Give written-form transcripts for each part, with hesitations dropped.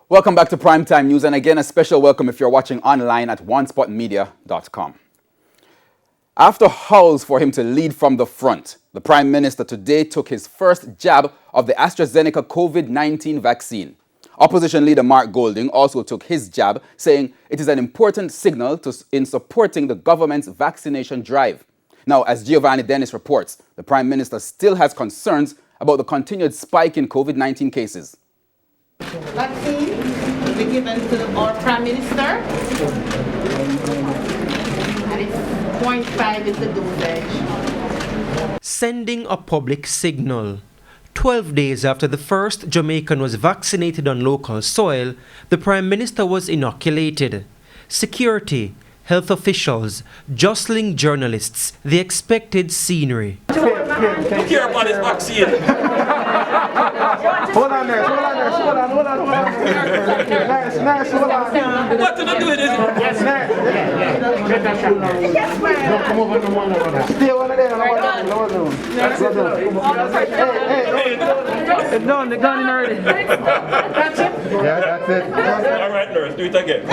Welcome back to Primetime News, and again, a special welcome if you're watching online at onespotmedia.com. After howls for him to lead from the front, the Prime Minister today took his first jab of the Astrazeneca COVID-19 vaccine. Opposition leader Mark Golding also took his jab, saying it is an important signal in supporting the government's vaccination drive. Now, as Giovanni Dennis reports, the Prime Minister still has concerns about the continued spike in COVID-19 cases. Vaccine will be given to our Prime Minister, and it's 0.5 is the dosage. Sending a public signal. 12 days after the first Jamaican was vaccinated on local soil, the Prime Minister was inoculated. Security, health officials, jostling journalists, the expected scenery. Look here about this vaccine. Hold on there, hold on there, hold on. Nurse, hold on. What did I do with this? Yes, come over to one over there. Stay over there, It's done, the gun in already. That's it? Yeah, that's it. All right, nurse, do it again.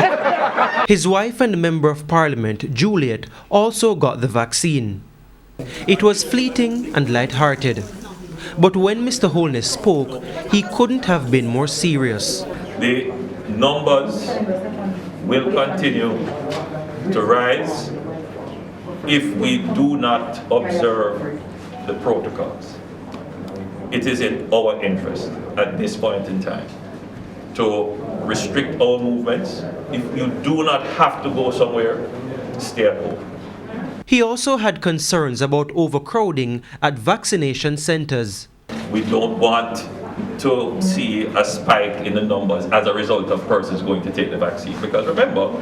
His wife and Member of Parliament, Juliet, also got the vaccine. It was fleeting and light-hearted. But when Mr. Holness spoke, he couldn't have been more serious. The numbers will continue to rise if we do not observe the protocols. It is in our interest at this point in time to restrict our movements. If you do not have to go somewhere, stay at home. He also had concerns about overcrowding at vaccination centers. We don't want to see a spike in the numbers as a result of persons going to take the vaccine. Because remember,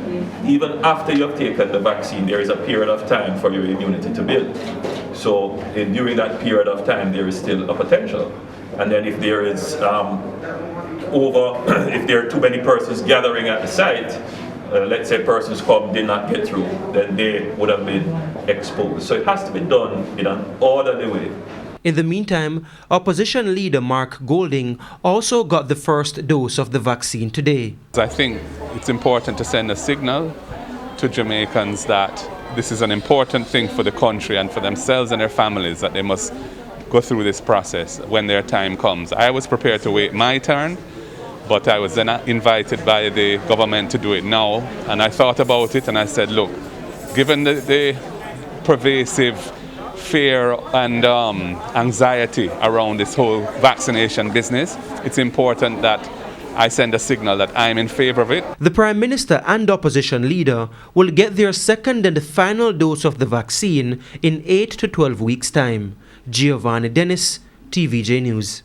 even after you have taken the vaccine, there is a period of time for your immunity to build. So during that period of time, there is still a potential. And then if there is if there are too many persons gathering at the site, let's say persons did not get through, then they would have been exposed. So it has to be done in an orderly way. In the meantime, opposition leader Mark Golding also got the first dose of the vaccine today. I think it's important to send a signal to Jamaicans that this is an important thing for the country and for themselves and their families, that they must go through this process when their time comes. I was prepared to wait my turn, but I was then invited by the government to do it now, and I thought about it and I said, look, given the pervasive fear and anxiety around this whole vaccination business, it's important that I send a signal that I'm in favor of it. The Prime Minister and opposition leader will get their second and final dose of the vaccine in 8 to 12 weeks' time. Giovanni Dennis, TVJ News.